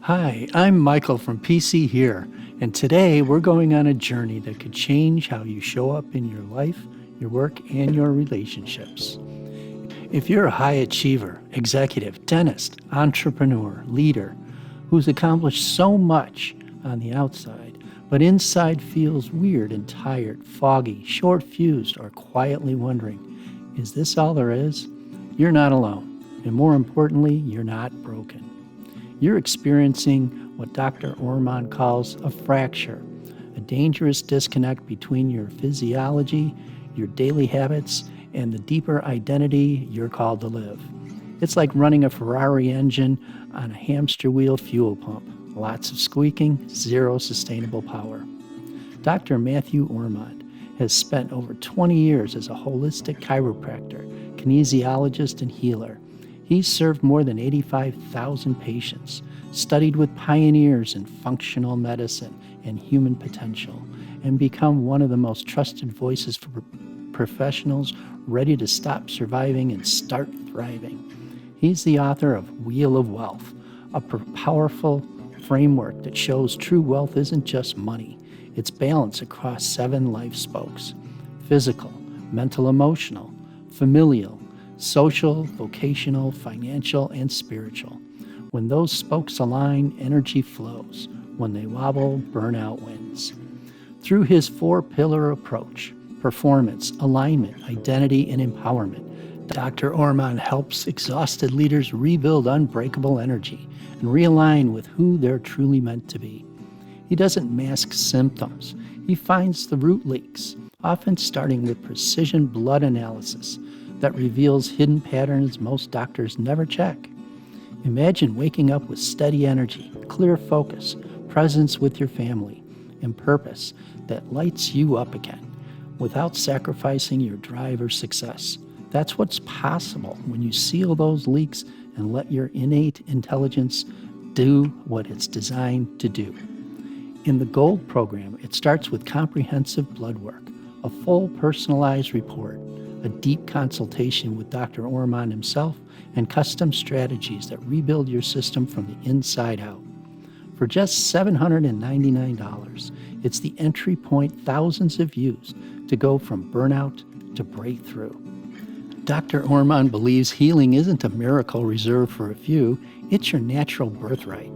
Hi, I'm Michael from PC Here, and today we're going on a journey that could change how you show up in your life, your work, and your relationships. If you're a high achiever, executive, dentist, entrepreneur, leader who's accomplished so much on the outside, but inside feels weird and tired, foggy, short fused, or quietly wondering, is this all there is? You're not alone, and more importantly, you're not broken. You're experiencing what Dr. Ormond calls a fracture, a dangerous disconnect between your physiology, your daily habits, and the deeper identity you're called to live. It's like running a Ferrari engine on a hamster wheel fuel pump. Lots of squeaking, zero sustainable power. Dr. Matthew Ormond has spent over 20 years as a holistic chiropractor, kinesiologist, and healer. He's served more than 85,000 patients, studied with pioneers in functional medicine and human potential, and become one of the most trusted voices for professionals ready to stop surviving and start thriving. He's the author of Wheel of Wealth, a powerful framework that shows true wealth isn't just money, it's balance across 7 life spokes: physical, mental, emotional, familial, social, vocational, financial, and spiritual. When those spokes align, energy flows. When they wobble, burnout wins. Through his 4-pillar approach, performance, alignment, identity, and empowerment, Dr. Ormond helps exhausted leaders rebuild unbreakable energy and realign with who they're truly meant to be. He doesn't mask symptoms. He finds the root leaks, often starting with precision blood analysis that reveals hidden patterns most doctors never check. Imagine waking up with steady energy, clear focus, presence with your family, and purpose that lights you up again without sacrificing your drive or success. That's what's possible when you seal those leaks and let your innate intelligence do what it's designed to do. In the GOLD program, it starts with comprehensive blood work, a full personalized report, a deep consultation with Dr. Ormond himself, and custom strategies that rebuild your system from the inside out. For just $799, it's the entry point thousands have used to go from burnout to breakthrough. Dr. Ormond believes healing isn't a miracle reserved for a few, it's your natural birthright.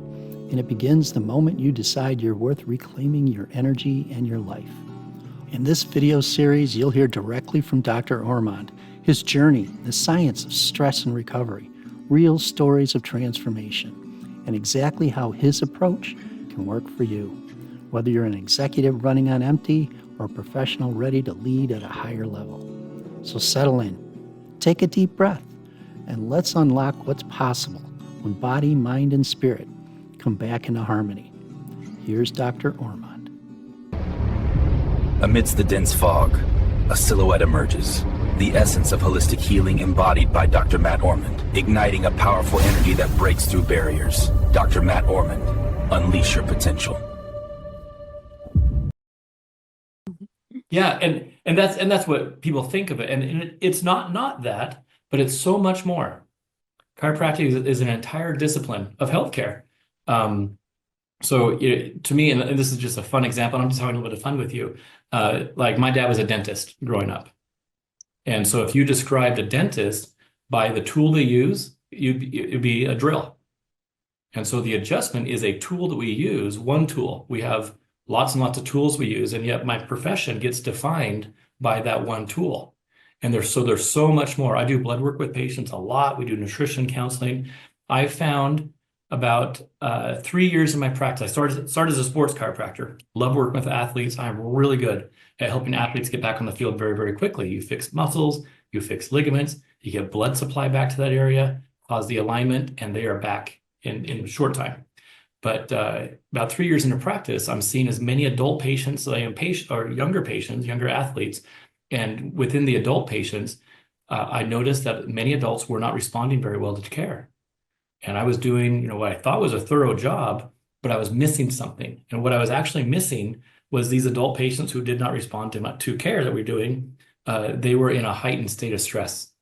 And it begins the moment you decide you're worth reclaiming your energy and your life. In this video series, you'll hear directly from Dr. Ormond, his journey, the science of stress and recovery, real stories of transformation, and exactly how his approach can work for you, whether you're an executive running on empty or a professional ready to lead at a higher level. So settle in, take a deep breath, and let's unlock what's possible when body, mind, and spirit come back into harmony. Here's Dr. Ormond. Amidst the dense fog, a silhouette emerges, the essence of holistic healing embodied by Dr. Matt Ormond, igniting a powerful energy that breaks through barriers. Dr. Matt Ormond, unleash your potential. Yeah, and that's what people think of it, and it's not that, but it's so much more. Chiropractic is an entire discipline of healthcare. So to me, and this is just a fun example, I'm just having a little bit of fun with you. Like my dad was a dentist growing up. And so if you described a dentist by the tool they use, it'd be a drill. And so the adjustment is a tool that we use, one tool. We have lots and lots of tools we use, and yet my profession gets defined by that one tool. And there's so much more. I do blood work with patients a lot. We do nutrition counseling. I found about 3 years in my practice. I started as a sports chiropractor. Love working with athletes. I'm really good at helping athletes get back on the field very, very quickly. You fix muscles, you fix ligaments, you get blood supply back to that area, cause the alignment, and they are back in a short time. But about 3 years into practice, I'm seeing as many adult patients, or younger patients, younger athletes. And within the adult patients, I noticed that many adults were not responding very well to care. And I was doing, what I thought was a thorough job, but I was missing something. And what I was actually missing was these adult patients who did not respond to care that we're doing. They were in a heightened state of stress.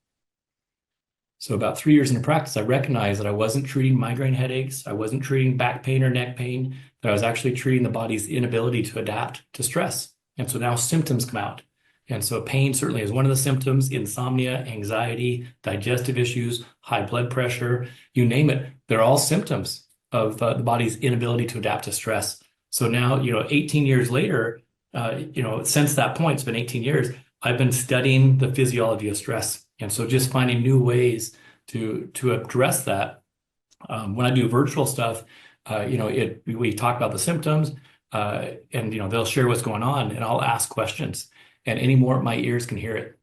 So about 3 years into practice, I recognized that I wasn't treating migraine headaches, I wasn't treating back pain or neck pain, that I was actually treating the body's inability to adapt to stress. And so now symptoms come out. And so pain certainly is one of the symptoms: insomnia, anxiety, digestive issues, high blood pressure, you name it. They're all symptoms of the body's inability to adapt to stress. So now, 18 years later, since that point, it's been 18 years, I've been studying the physiology of stress. And so just finding new ways to address that. When I do virtual stuff, we talk about the symptoms, and they'll share what's going on, and I'll ask questions, and anymore my ears can hear it.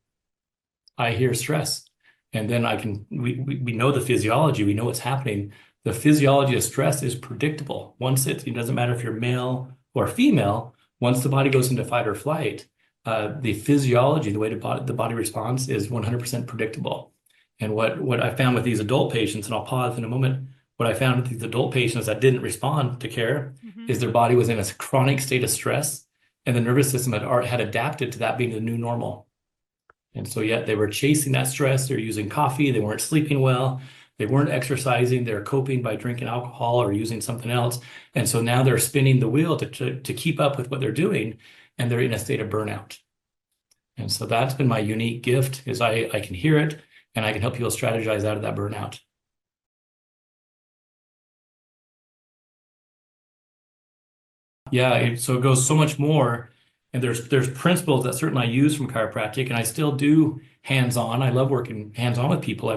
I hear stress, and then we know the physiology, we know what's happening. The physiology of stress is predictable. It doesn't matter if you're male or female, once the body goes into fight or flight, the physiology, the way the body responds, is 100% predictable. And what I found with these adult patients, and I'll pause in a moment, what I found with these adult patients that didn't respond to care is their body was in a chronic state of stress, and the nervous system had adapted to that being the new normal. And so yet they were chasing that stress. They're using coffee. They weren't sleeping well. They weren't exercising. They're coping by drinking alcohol or using something else. And so now they're spinning the wheel to keep up with what they're doing, and they're in a state of burnout. And so that's been my unique gift, is I can hear it, and I can help people strategize out of that burnout. Yeah, so it goes so much more. And there's principles that certainly I use from chiropractic, and I still do hands-on. I love working hands-on with people.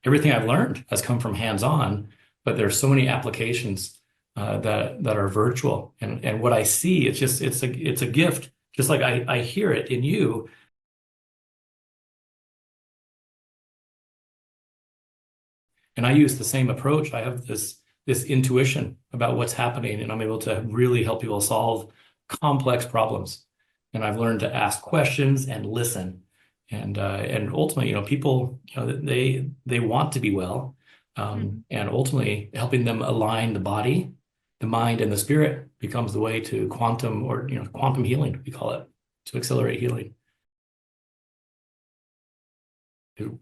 Everything I've learned has come from hands-on, but there's so many applications that are virtual. And what I see, it's a gift, just like I hear it in you. And I use the same approach. I have this intuition about what's happening, and I'm able to really help people solve complex problems. And I've learned to ask questions and listen. And ultimately, people, they want to be well. And ultimately helping them align the body, the mind, and the spirit becomes the way to quantum healing, we call it, to accelerate healing.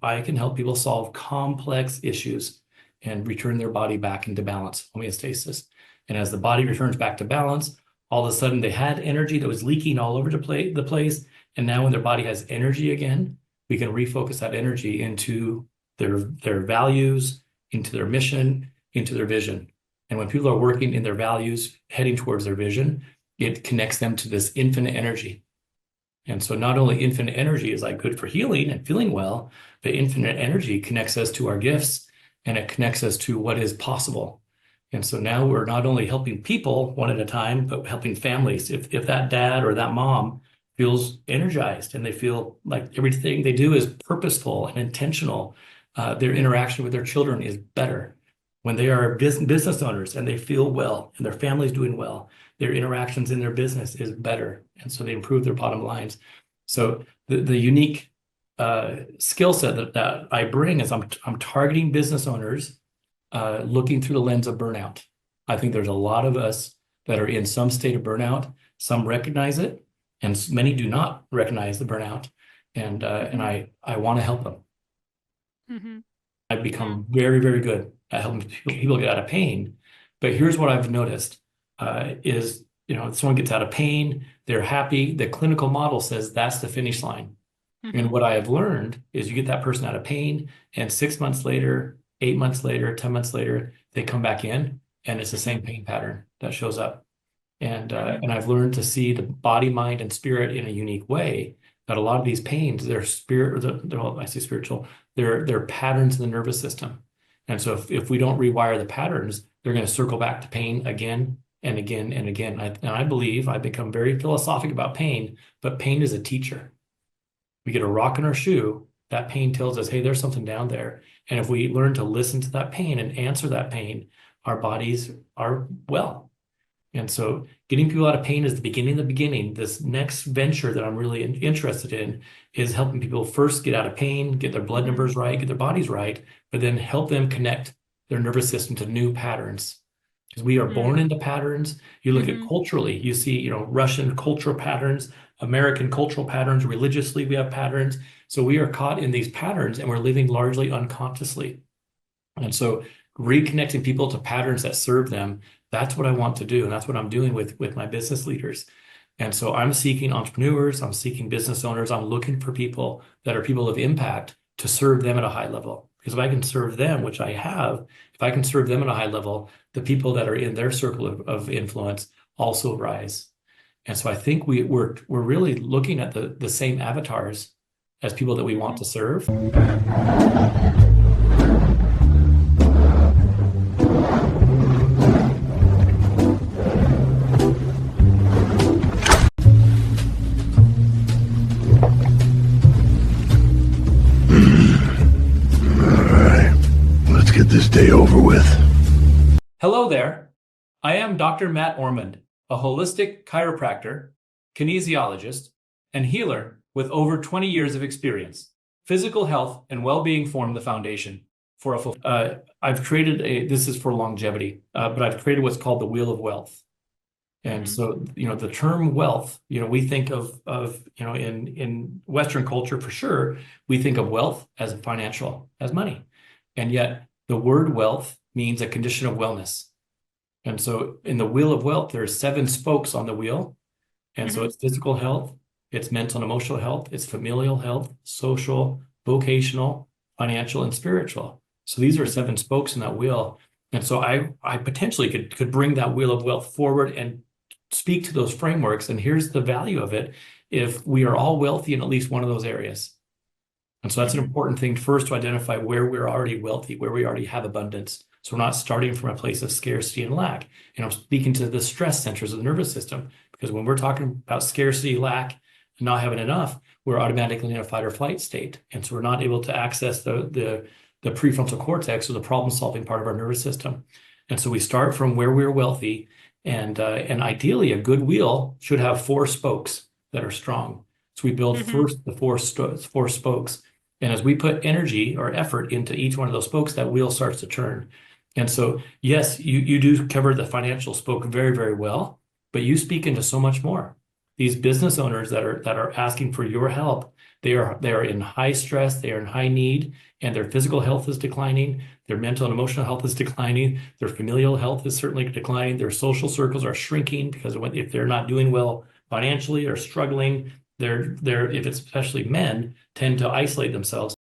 I can help people solve complex issues and return their body back into balance, homeostasis. And as the body returns back to balance, all of a sudden they had energy that was leaking all over the place. And now when their body has energy again, we can refocus that energy into their values, into their mission, into their vision. And when people are working in their values, heading towards their vision, it connects them to this infinite energy. And so not only infinite energy is like good for healing and feeling well, but infinite energy connects us to our gifts, and it connects us to what is possible. And so now we're not only helping people one at a time, but helping families. If that dad or that mom feels energized and they feel like everything they do is purposeful and intentional, their interaction with their children is better. When they are business owners and they feel well and their family's doing well, their interactions in their business is better. And so they improve their bottom lines. So the unique skill set that I bring is I'm targeting business owners looking through the lens of burnout. I think there's a lot of us that are in some state of burnout. Some recognize it, and many do not recognize the burnout. And I want to help them. I've become very, very good at helping people get out of pain. But here's what I've noticed is, someone gets out of pain, they're happy. The clinical model says that's the finish line. And what I have learned is you get that person out of pain, and 6 months later, 8 months later, 10 months later, they come back in, and it's the same pain pattern that shows up. And I've learned to see the body, mind, and spirit in a unique way. That a lot of these pains, they're I say spiritual, they're patterns in the nervous system. And so if we don't rewire the patterns, they're going to circle back to pain again and again and again. And I believe I've become very philosophic about pain, but pain is a teacher. We get a rock in our shoe, that pain tells us, hey, there's something down there. And if we learn to listen to that pain and answer that pain, our bodies are well. And so getting people out of pain is the beginning. This next venture that I'm really interested in is helping people first get out of pain, get their blood numbers right, get their bodies right, but then help them connect their nervous system to new patterns. Because we are born into patterns. You look at culturally, you see, Russian cultural patterns, American cultural patterns, religiously, we have patterns. So we are caught in these patterns and we're living largely unconsciously. And so reconnecting people to patterns that serve them, that's what I want to do. And that's what I'm doing with my business leaders. And so I'm seeking entrepreneurs, I'm seeking business owners, I'm looking for people that are people of impact to serve them at a high level. Because if I can serve them, which I have, if I can serve them at a high level, the people that are in their circle of influence also rise. And so I think we're really looking at the same avatars as people that we want to serve. Get this day over with. Hello there. I am Dr. Matt Ormond, a holistic chiropractor, kinesiologist, and healer with over 20 years of experience. Physical health and well-being form the foundation for I've created this is for longevity, but I've created what's called the Wheel of Wealth. And so, the term wealth, we think of in Western culture, for sure, we think of wealth as financial, as money. And yet, the word wealth means a condition of wellness. And so in the wheel of wealth, there are 7 spokes on the wheel. And so it's physical health, it's mental and emotional health, it's familial health, social, vocational, financial, and spiritual. So these are 7 spokes in that wheel. And so I potentially could bring that wheel of wealth forward and speak to those frameworks. And here's the value of it. If we are all wealthy in at least one of those areas. And so that's an important thing first to identify where we're already wealthy, where we already have abundance. So we're not starting from a place of scarcity and lack. And I'm speaking to the stress centers of the nervous system, because when we're talking about scarcity, lack, and not having enough, we're automatically in a fight or flight state. And so we're not able to access the prefrontal cortex, or the problem-solving part of our nervous system. And so we start from where we're wealthy, and ideally a good wheel should have 4 spokes that are strong. So we build first the 4 spokes. And as we put energy or effort into each one of those spokes, that wheel starts to turn. And so, yes, you do cover the financial spoke very, very well, but you speak into so much more. These business owners that are asking for your help, they are in high stress, they are in high need, and their physical health is declining, their mental and emotional health is declining, their familial health is certainly declining, their social circles are shrinking, because if they're not doing well financially or struggling, they're if it's especially men, tend to isolate themselves.